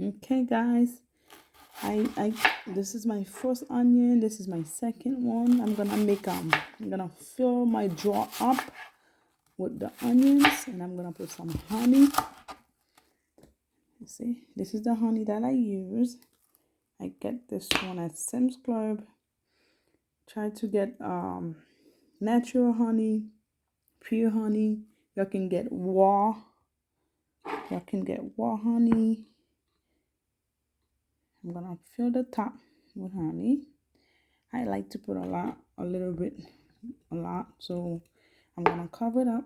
Okay, guys, I this is my first onion. This is my second one. I'm gonna fill my jar up with the onions, and I'm gonna put some honey. You see, this is the honey that I use. I get this one at Sam's Club. Try to get natural honey, pure honey. You can get raw. You can get raw honey. I'm gonna fill the top with honey. I like to put a lot, a little bit, a lot. So I'm gonna cover it up.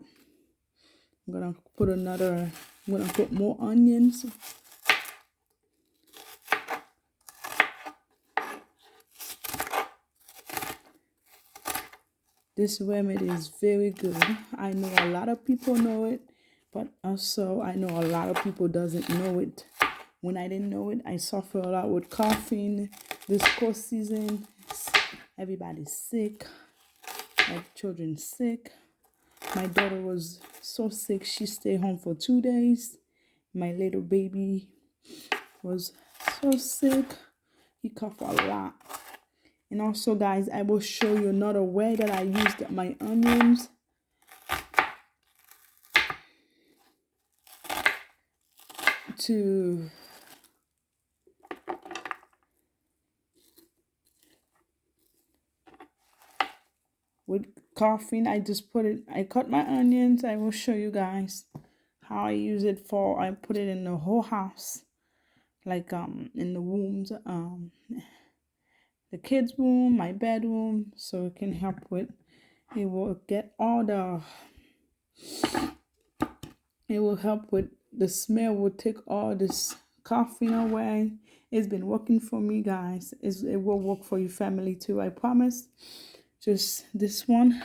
I'm gonna put more onions. This remedy is very good. I know a lot of people know it, but also I know a lot of people doesn't know it. When I didn't know it, I suffer a lot with coughing. This cold season, everybody's sick. My children sick. My daughter was so sick, she stayed home for 2 days. My little baby was so sick. He coughed a lot. And also, guys, I will show you another way that I used my onions. With coughing, I cut my onions. I will show you guys how I use it for. I put it in the whole house, like in the rooms, the kids' room, my bedroom, so it can help with. It will get all the. It will help with the smell. Will take all this coughing away. It's been working for me, guys. It will work for your family too. I promise. Just this one.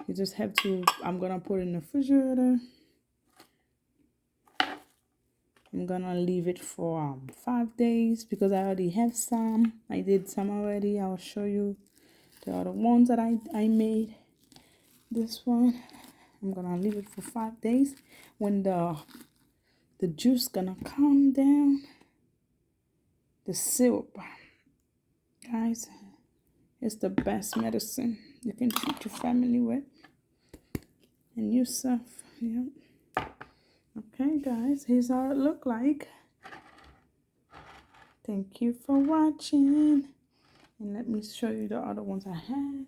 You just have to. I'm gonna put it in the refrigerator. I'm gonna leave it for 5 days because I already have some. I did some already. I'll show you the other ones that I made. This one, I'm gonna leave it for 5 days. When the juice gonna calm down, the syrup, guys, it's the best medicine you can treat your family with and yourself. Yeah. Okay, guys, here's how it look like. Thank you for watching. And let me show you the other ones I have.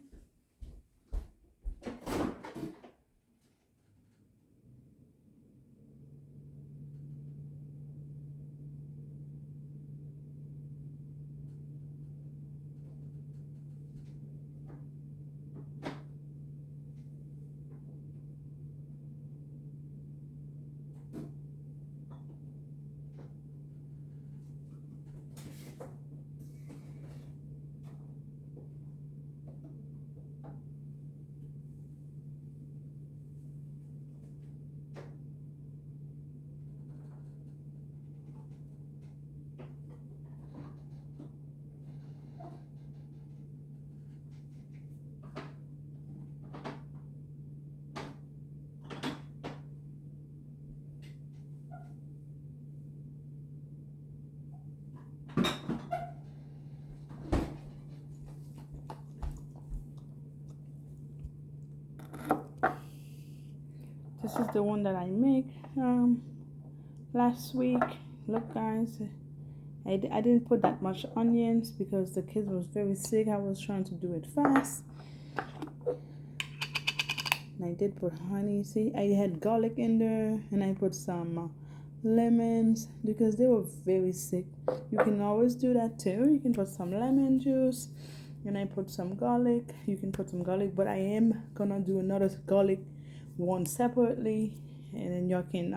This is the one that I make last week. Look, guys, I didn't put that much onions because the kid was very sick. I was trying to do it fast. And I did put honey. See, I had garlic in there, and I put some lemons because they were very sick. You can always do that too. You can put some lemon juice, and I put some garlic. You can put some garlic, but I am gonna do another garlic one separately, and then y'all can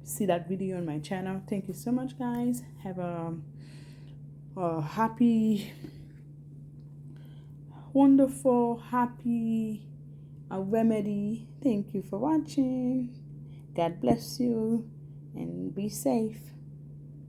see that video on my channel. Thank you so much, guys. Have a happy, wonderful, happy remedy. Thank you for watching. God bless you and be safe.